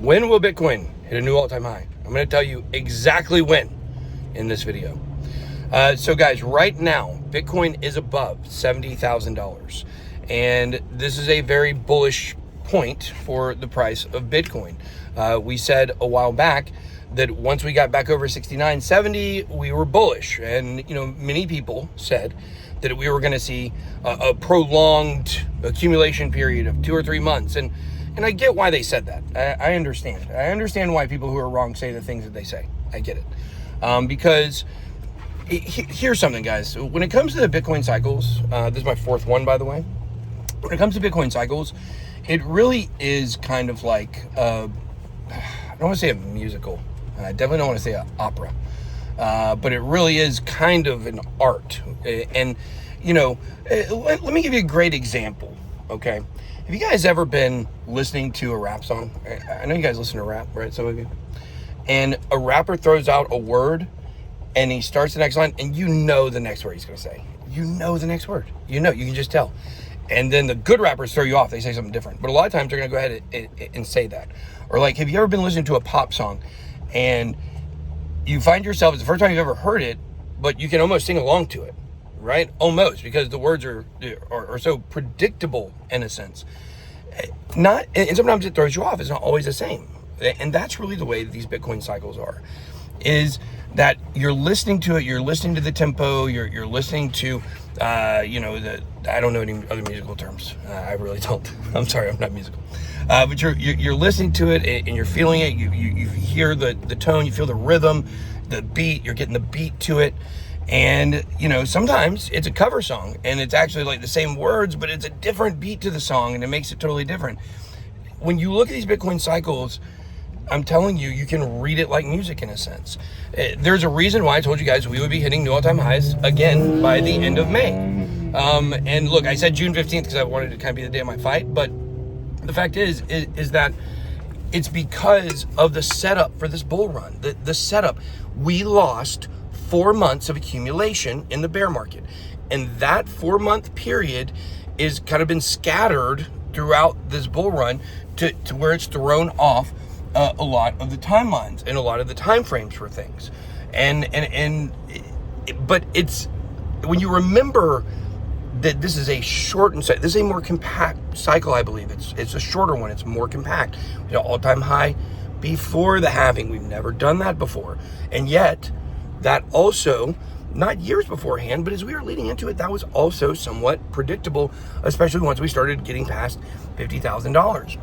When will Bitcoin hit a new all-time high? I'm going to tell you exactly when in this video. So guys, right now, Bitcoin is above $70,000. And this is a very bullish point for the price of Bitcoin. We said a while back that once we got back over 69, 70, we were bullish. And, many people said that we were going to see a prolonged accumulation period of 2 or 3 months. And I get why they said that. I understand. I understand why people who are wrong say the things that they say. I get it. Because here's something, guys. When it comes to the Bitcoin cycles, this is my fourth one, by the way. When it comes to Bitcoin cycles, it really is kind of like, I don't want to say a musical. I definitely don't want to say an opera. But it really is kind of an art. And, let me give you a great example, okay? Have you guys ever been listening to a rap song? I know you guys listen to rap, right? Some of you. And a rapper throws out a word and he starts the next line and the next word he's going to say. You know the next word. You can just tell. And then the good rappers throw you off. They say something different. But a lot of times they're going to go ahead and say that. Or like, have you ever been listening to a pop song and you find yourself, it's the first time you've ever heard it, but you can almost sing along to it, right? Almost, because the words are so predictable in a sense. And sometimes it throws you off. It's not always the same. And that's really the way that these Bitcoin cycles are, is that you're listening to it, you're listening to the tempo, you're listening to, I don't know any other musical terms. I really don't. I'm sorry, I'm not musical. But you're listening to it and you're feeling it. You hear the tone, you feel the rhythm, the beat, you're getting the beat to it. And, sometimes it's a cover song and it's actually like the same words, but it's a different beat to the song and it makes it totally different. When you look at these Bitcoin cycles, I'm telling you, you can read it like music in a sense. There's a reason why I told you guys we would be hitting new all-time highs again by the end of May. And look, I said June 15th because I wanted to kind of be the day of my fight, but the fact is that it's because of the setup for this bull run. The setup, we lost 4 months of accumulation in the bear market. And that 4-month period is kind of been scattered throughout this bull run to where it's thrown off a lot of the timelines and a lot of the time frames for things. But it's, when you remember that this is a shortened, this is a more compact cycle, I believe. It's a shorter one. It's more compact. All-time high before the halving. We've never done that before. And yet, that also, not years beforehand, but as we were leading into it, that was also somewhat predictable, especially once we started getting past $50,000.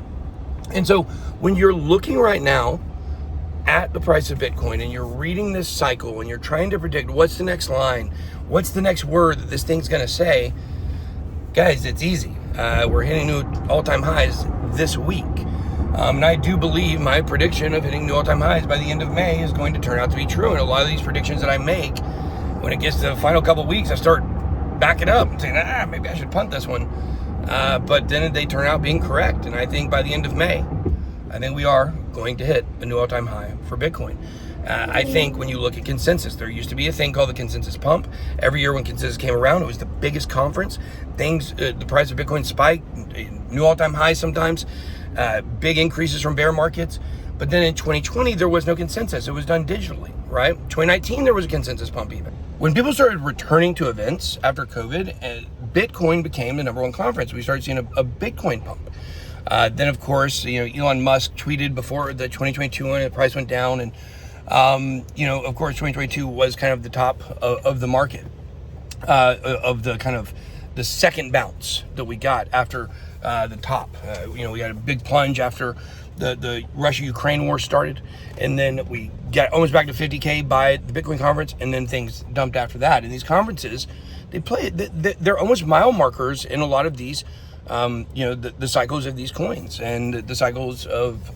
And so when you're looking right now at the price of Bitcoin and you're reading this cycle and you're trying to predict what's the next line, what's the next word that this thing's going to say, guys, it's easy. We're hitting new all-time highs this week. And I do believe my prediction of hitting new all-time highs by the end of May is going to turn out to be true. And a lot of these predictions that I make, when it gets to the final couple of weeks, I start backing up and saying, maybe I should punt this one. But then they turn out being correct. And I think by the end of May, I think we are going to hit a new all-time high for Bitcoin. I think when you look at consensus, there used to be a thing called the consensus pump. Every year when consensus came around, it was the biggest conference. The price of Bitcoin spiked, new all-time highs sometimes, big increases from bear markets. But then in 2020, there was no consensus. It was done digitally, right? 2019, there was a consensus pump even. When people started returning to events after COVID, Bitcoin became the number one conference. We started seeing a Bitcoin pump. Then, of course, Elon Musk tweeted before the 2022 one, the price went down. And, of course, 2022 was kind of the top of the market, of the kind of the second bounce that we got after the top. We had a big plunge after the Russia-Ukraine war started, and then we got almost back to 50K by the Bitcoin conference, and then things dumped after that. And these conferences, they're almost mile markers in a lot of these, the cycles of these coins and the cycles of,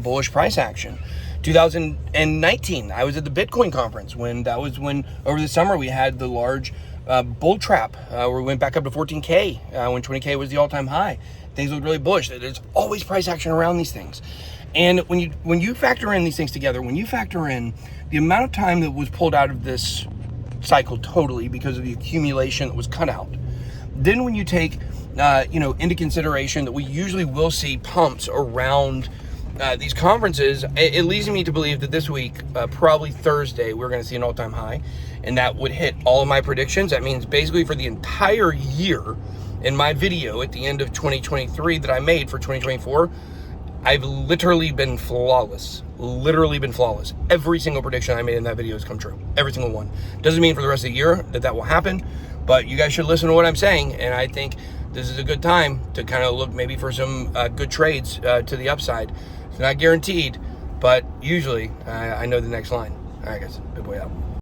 bullish price action. 2019, I was at the Bitcoin conference when over the summer we had the large bull trap where we went back up to 14K when 20K was the all-time high. Things looked really bullish. There's always price action around these things. And when you factor in these things together, when you factor in the amount of time that was pulled out of this cycle totally because of the accumulation that was cut out, then when you take into consideration that we usually will see pumps around these conferences, it leads me to believe that this week, probably Thursday, we're going to see an all-time high, and that would hit all of my predictions. That means basically for the entire year, in my video at the end of 2023 that I made for 2024, I've literally been flawless. Every single prediction I made in that video has come true. Every single one. Doesn't mean for the rest of the year that will happen, but you guys should listen to what I'm saying, and I think this is a good time to kind of look maybe for some good trades to the upside. It's not guaranteed, but usually I know the next line. All right, guys. BitBoy out.